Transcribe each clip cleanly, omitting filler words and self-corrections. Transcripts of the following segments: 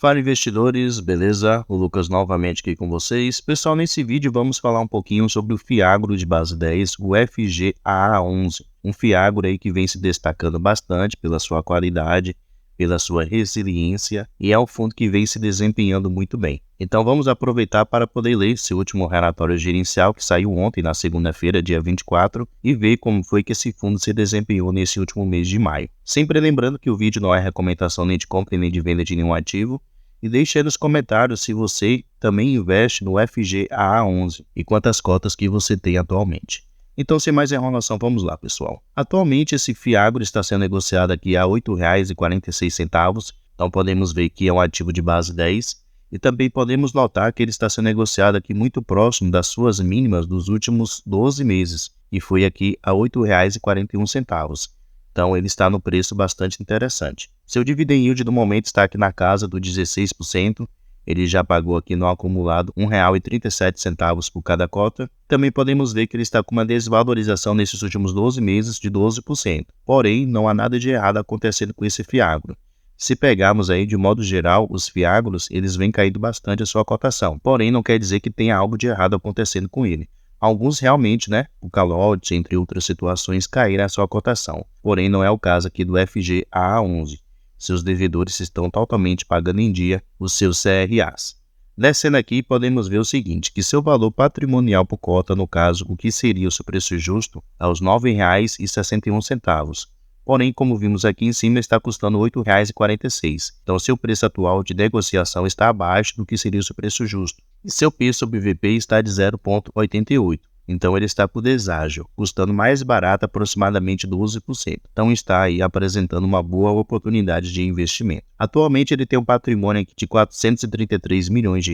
Fala investidores, beleza? O Lucas novamente aqui com vocês. Pessoal, nesse vídeo vamos falar um pouquinho sobre o Fiagro de base 10, o FGAA11. Um Fiagro aí que vem se destacando bastante pela sua qualidade, pela sua resiliência e é um fundo que vem se desempenhando muito bem. Então vamos aproveitar para poder ler esse último relatório gerencial que saiu ontem, na segunda-feira, dia 24, e ver como foi que esse fundo se desempenhou nesse último mês de maio. Sempre lembrando que o vídeo não é recomendação nem de compra nem de venda de nenhum ativo. E deixe aí nos comentários se você também investe no FGAA11 e quantas cotas que você tem atualmente. Então, sem mais enrolação, vamos lá, pessoal. Atualmente, esse Fiagro está sendo negociado aqui a R$ 8,46. Então, podemos ver que é um ativo de base 10. E também podemos notar que ele está sendo negociado aqui muito próximo das suas mínimas dos últimos 12 meses. E foi aqui a R$ 8,41. Então, ele está no preço bastante interessante. Seu dividend yield no momento está aqui na casa do 16%. Ele já pagou aqui no acumulado R$ 1,37 por cada cota. Também podemos ver que ele está com uma desvalorização nesses últimos 12 meses de 12%. Porém, não há nada de errado acontecendo com esse Fiagro. Se pegarmos aí de modo geral, os Fiagros, eles vêm caindo bastante a sua cotação. Porém, não quer dizer que tenha algo de errado acontecendo com ele. Alguns realmente, o calote, entre outras situações, caíram a sua cotação. Porém, não é o caso aqui do FGAA11. Seus devedores estão totalmente pagando em dia os seus CRAs. Descendo aqui, podemos ver o seguinte, que seu valor patrimonial por cota, no caso, o que seria o seu preço justo, é os R$ 9,61. Porém, como vimos aqui em cima, está custando R$ 8,46. Então, seu preço atual de negociação está abaixo do que seria o seu preço justo. E seu P sobre VP está de 0,88. Então, ele está por deságio, custando mais barato aproximadamente 12%. Então, está aí apresentando uma boa oportunidade de investimento. Atualmente, ele tem um patrimônio aqui de R$ 433 milhões,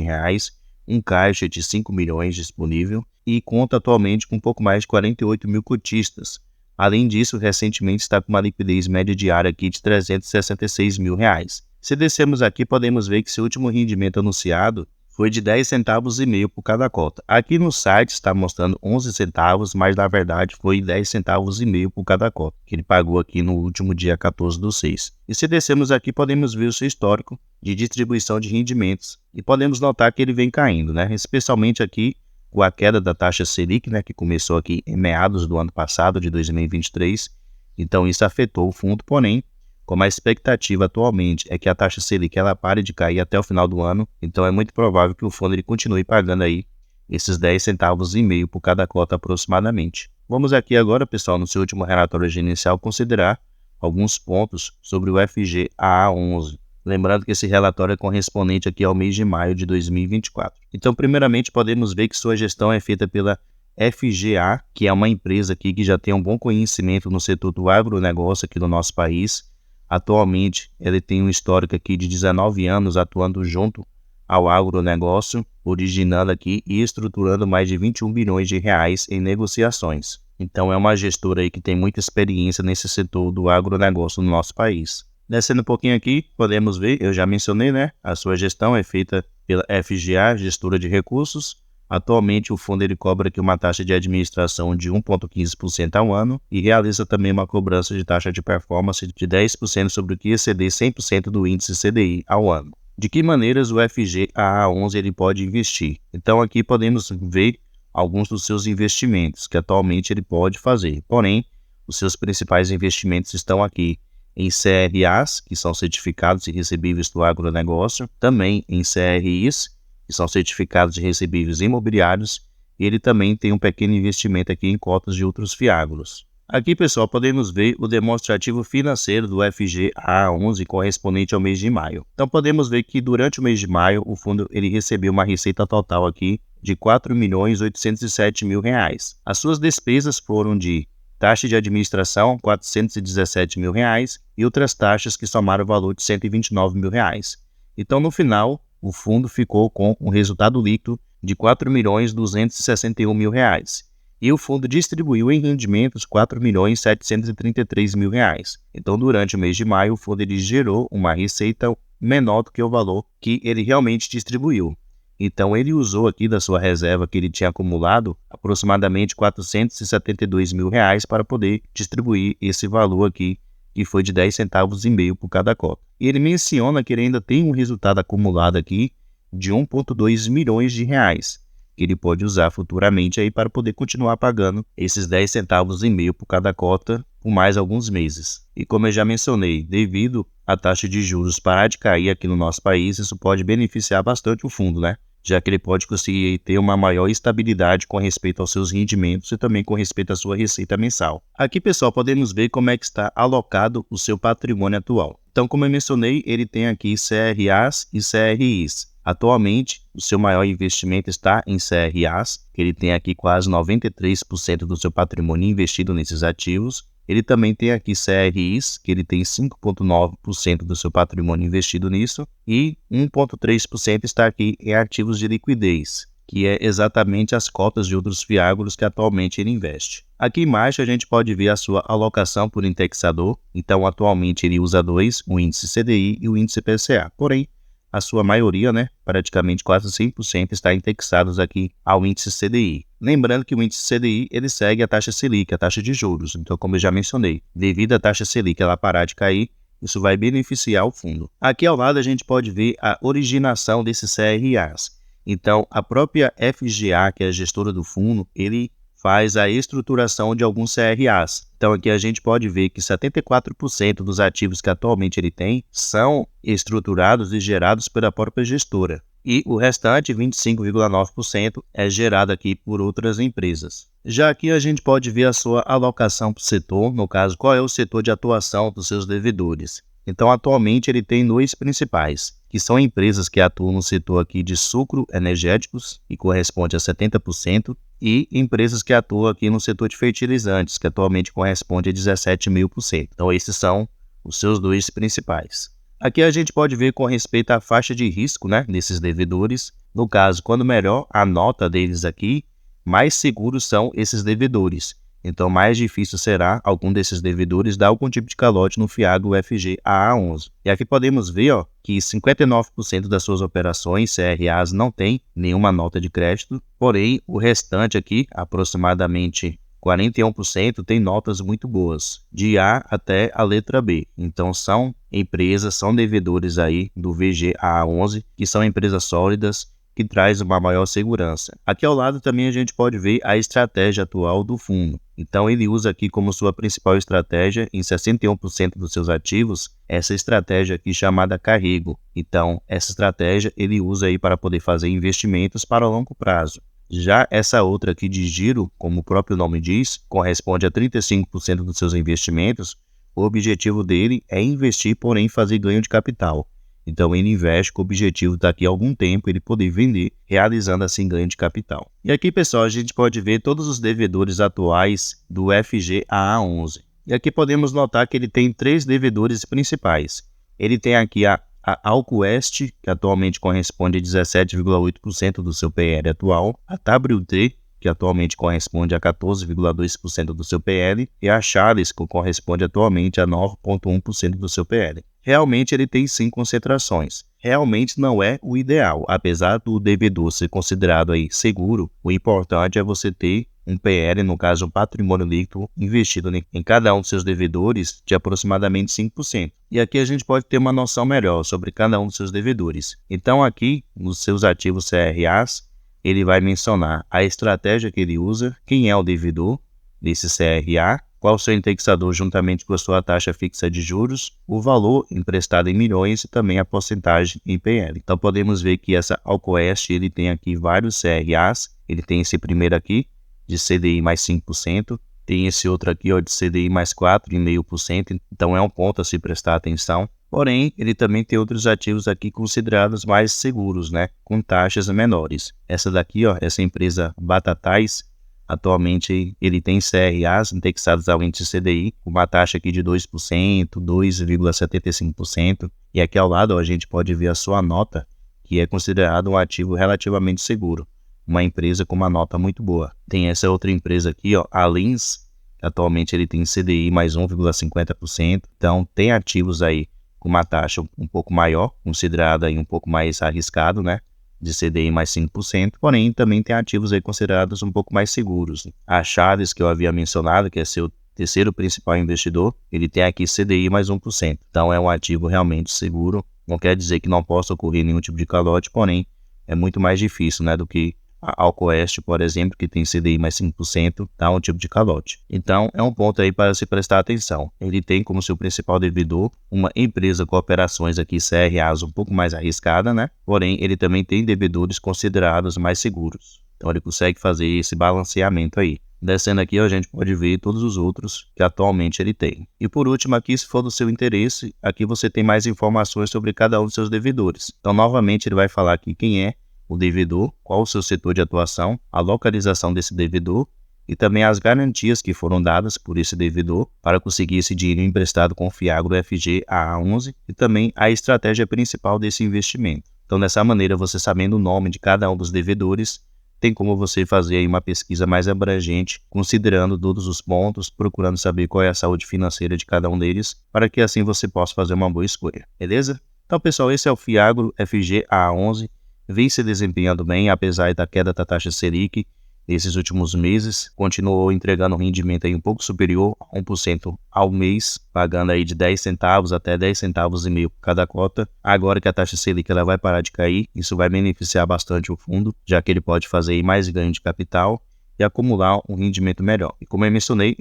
um caixa de 5 milhões disponível e conta atualmente com um pouco mais de 48 mil cotistas. Além disso, recentemente está com uma liquidez média diária aqui de R$ 366 mil. Se descermos aqui, podemos ver que seu último rendimento anunciado foi de 10,5 centavos por cada cota. Aqui no site está mostrando 11 centavos, mas na verdade foi 10,5 centavos por cada cota, que ele pagou aqui no último dia 14/6. E se descermos aqui, podemos ver o seu histórico de distribuição de rendimentos. E podemos notar que ele vem caindo, especialmente aqui com a queda da taxa Selic, que começou aqui em meados do ano passado, de 2023. Então isso afetou o fundo, porém, como a expectativa atualmente é que a taxa Selic ela pare de cair até o final do ano, então é muito provável que o fundo ele continue pagando aí esses 10,5 centavos por cada cota aproximadamente. Vamos aqui agora, pessoal, no seu último relatório gerencial, considerar alguns pontos sobre o FGAA11. Lembrando que esse relatório é correspondente aqui ao mês de maio de 2024. Então, primeiramente, podemos ver que sua gestão é feita pela FGA, que é uma empresa aqui que já tem um bom conhecimento no setor do agronegócio aqui no nosso país. Atualmente, ele tem um histórico aqui de 19 anos atuando junto ao agronegócio, originando aqui e estruturando mais de 21 bilhões de reais em negociações. Então, é uma gestora aí que tem muita experiência nesse setor do agronegócio no nosso país. Descendo um pouquinho aqui, podemos ver, eu já mencionei, a sua gestão é feita pela FGA, gestora de recursos. Atualmente, o fundo ele cobra aqui uma taxa de administração de 1,15% ao ano e realiza também uma cobrança de taxa de performance de 10% sobre o que exceder 100% do índice CDI ao ano. De que maneiras o FGAA11 ele pode investir? Então, aqui podemos ver alguns dos seus investimentos que atualmente ele pode fazer. Porém, os seus principais investimentos estão aqui em CRAs, que são certificados e recebíveis do agronegócio, também em CRIs, que são certificados de recebíveis imobiliários, e ele também tem um pequeno investimento aqui em cotas de outros fiagros. Aqui, pessoal, podemos ver o demonstrativo financeiro do FGAA11 correspondente ao mês de maio. Então, podemos ver que durante o mês de maio, o fundo ele recebeu uma receita total aqui de R$ 4.807.000. As suas despesas foram de taxa de administração, R$ 417.000, e outras taxas que somaram o valor de R$ 129.000. Então, no final, o fundo ficou com um resultado líquido de R$ 4.261.000. E o fundo distribuiu em rendimentos R$ 4.733.000. Então, durante o mês de maio, o fundo ele gerou uma receita menor do que o valor que ele realmente distribuiu. Então, ele usou aqui da sua reserva que ele tinha acumulado aproximadamente R$ 472.000 para poder distribuir esse valor aqui que foi de 10 centavos e meio por cada cota. E ele menciona que ele ainda tem um resultado acumulado aqui de 1,2 milhões de reais, que ele pode usar futuramente aí para poder continuar pagando esses 10 centavos e meio por cada cota por mais alguns meses. E como eu já mencionei, devido à taxa de juros parar de cair aqui no nosso país, isso pode beneficiar bastante o fundo, né? Já que ele pode conseguir ter uma maior estabilidade com respeito aos seus rendimentos e também com respeito à sua receita mensal. Aqui, pessoal, podemos ver como é que está alocado o seu patrimônio atual. Então, como eu mencionei, ele tem aqui CRAs e CRIs. Atualmente, o seu maior investimento está em CRAs, que ele tem aqui quase 93% do seu patrimônio investido nesses ativos. Ele também tem aqui CRIs, que ele tem 5,9% do seu patrimônio investido nisso, e 1,3% está aqui em ativos de liquidez, que é exatamente as cotas de outros fiagros que atualmente ele investe. Aqui embaixo a gente pode ver a sua alocação por indexador. Então, atualmente ele usa dois, o índice CDI e o índice IPCA. Porém, a sua maioria, praticamente quase 100% está indexados aqui ao índice CDI. Lembrando que o índice CDI ele segue a taxa Selic, a taxa de juros. Então, como eu já mencionei, devido à taxa Selic ela parar de cair, isso vai beneficiar o fundo. Aqui ao lado a gente pode ver a originação desses CRAs. Então, a própria FGA, que é a gestora do fundo, ele faz a estruturação de alguns CRAs. Então aqui a gente pode ver que 74% dos ativos que atualmente ele tem são estruturados e gerados pela própria gestora. E o restante, 25,9%, é gerado aqui por outras empresas. Já aqui a gente pode ver a sua alocação por setor, no caso, qual é o setor de atuação dos seus devedores. Então, atualmente, ele tem dois principais, que são empresas que atuam no setor aqui de sucro energéticos, que corresponde a 70%, e empresas que atuam aqui no setor de fertilizantes, que atualmente corresponde a 17,5%. Então, esses são os seus dois principais. Aqui a gente pode ver com respeito à faixa de risco, desses devedores. No caso, quando melhor a nota deles aqui, mais seguros são esses devedores. Então, mais difícil será algum desses devedores dar algum tipo de calote no fiagro UFG AA11. E aqui podemos ver que 59% das suas operações CRAs não tem nenhuma nota de crédito, porém o restante aqui, aproximadamente 41%, tem notas muito boas, de A até a letra B. Então, são empresas, são devedores aí do VG AA11, que são empresas sólidas, que traz uma maior segurança. Aqui ao lado também a gente pode ver a estratégia atual do fundo. Então ele usa aqui como sua principal estratégia, em 61% dos seus ativos, essa estratégia aqui chamada carrego. Então essa estratégia ele usa aí para poder fazer investimentos para longo prazo. Já essa outra aqui de giro, como o próprio nome diz, corresponde a 35% dos seus investimentos. O objetivo dele é investir, porém fazer ganho de capital. Então ele investe com o objetivo daqui a algum tempo ele poder vender, realizando assim ganho de capital. E aqui, pessoal, a gente pode ver todos os devedores atuais do FG AA11. E aqui podemos notar que ele tem três devedores principais. Ele tem aqui a Alquest, que atualmente corresponde a 17,8% do seu PL atual, a WT, que atualmente corresponde a 14,2% do seu PL, e a Charles, que corresponde atualmente a 9,1% do seu PL. Realmente ele tem sim concentrações. Realmente não é o ideal. Apesar do devedor ser considerado aí seguro, o importante é você ter um PL, no caso um patrimônio líquido, investido em cada um dos seus devedores de aproximadamente 5%. E aqui a gente pode ter uma noção melhor sobre cada um dos seus devedores. Então aqui, nos seus ativos CRAs, ele vai mencionar a estratégia que ele usa, quem é o devedor desse CRA, qual o seu indexador juntamente com a sua taxa fixa de juros, o valor emprestado em milhões e também a porcentagem em PL. Então podemos ver que essa Alquest, ele tem aqui vários CRAs, ele tem esse primeiro aqui de CDI mais 5%, tem esse outro aqui de CDI mais 4,5%, então é um ponto a se prestar atenção. Porém, ele também tem outros ativos aqui considerados mais seguros, com taxas menores. Essa daqui, essa empresa Batatais, atualmente ele tem CRAs indexados ao índice CDI, com uma taxa aqui de 2%, 2,75%. E aqui ao lado a gente pode ver a sua nota, que é considerado um ativo relativamente seguro. Uma empresa com uma nota muito boa. Tem essa outra empresa aqui, a Lins, que atualmente ele tem CDI mais 1,50%. Então tem ativos aí com uma taxa um pouco maior, considerada aí um pouco mais arriscado, de CDI mais 5%, porém também tem ativos aí considerados um pouco mais seguros. A Chaves, que eu havia mencionado, que é seu terceiro principal investidor, ele tem aqui CDI mais 1%. Então é um ativo realmente seguro. Não quer dizer que não possa ocorrer nenhum tipo de calote, porém é muito mais difícil, né, do que a Alcoeste, por exemplo, que tem CDI mais 5%, dá um tipo de calote. Então, é um ponto aí para se prestar atenção. Ele tem como seu principal devedor uma empresa com operações aqui CRAs um pouco mais arriscada, né? Porém, ele também tem devedores considerados mais seguros. Então, ele consegue fazer esse balanceamento aí. Descendo aqui, a gente pode ver todos os outros que atualmente ele tem. E por último aqui, se for do seu interesse, aqui você tem mais informações sobre cada um dos seus devedores. Então, novamente, ele vai falar aqui quem é o devedor, qual o seu setor de atuação, a localização desse devedor e também as garantias que foram dadas por esse devedor para conseguir esse dinheiro emprestado com o Fiagro FG-AA11 e também a estratégia principal desse investimento. Então, dessa maneira, você sabendo o nome de cada um dos devedores, tem como você fazer aí uma pesquisa mais abrangente, considerando todos os pontos, procurando saber qual é a saúde financeira de cada um deles, para que assim você possa fazer uma boa escolha, beleza? Então, pessoal, esse é o Fiagro FG-AA11. Vem se desempenhando bem, apesar da queda da taxa Selic nesses últimos meses, continuou entregando um rendimento aí um pouco superior a 1% ao mês, pagando aí de 10 centavos até 10 centavos e meio cada cota. Agora que a taxa Selic ela vai parar de cair, isso vai beneficiar bastante o fundo, já que ele pode fazer aí mais ganho de capital e acumular um rendimento melhor. E como eu mencionei,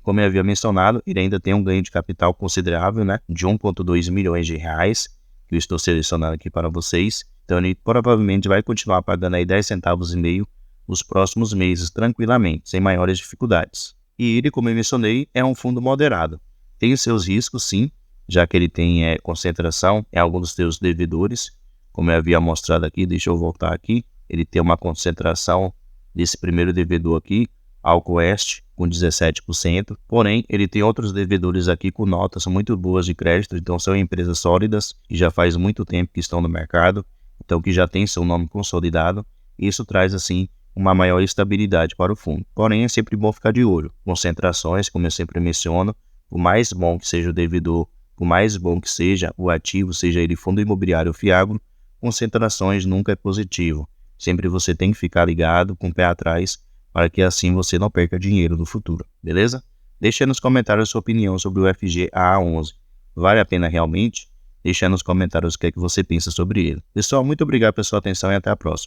como eu havia mencionado, ele ainda tem um ganho de capital considerável, né, de 1,2 milhões de reais, que eu estou selecionando aqui para vocês. Então ele provavelmente vai continuar pagando aí 10 centavos e meio nos próximos meses, tranquilamente, sem maiores dificuldades. E ele, como eu mencionei, é um fundo moderado. Tem os seus riscos, sim, já que ele tem concentração em alguns dos seus devedores. Como eu havia mostrado aqui, deixa eu voltar aqui, ele tem uma concentração desse primeiro devedor aqui, Alcoeste, com 17%. Porém, ele tem outros devedores aqui com notas muito boas de crédito, então são empresas sólidas, que já faz muito tempo que estão no mercado, então que já tem seu nome consolidado. Isso traz, assim, uma maior estabilidade para o fundo. Porém, é sempre bom ficar de olho. Concentrações, como eu sempre menciono, por mais bom que seja o devedor, por mais bom que seja o ativo, seja ele fundo imobiliário ou Fiagro, concentrações nunca é positivo. Sempre você tem que ficar ligado, com o pé atrás, para que assim você não perca dinheiro no futuro, beleza? Deixe aí nos comentários a sua opinião sobre o FG-AA11. Vale a pena realmente? Deixe aí nos comentários o que é que você pensa sobre ele. Pessoal, muito obrigado pela sua atenção e até a próxima.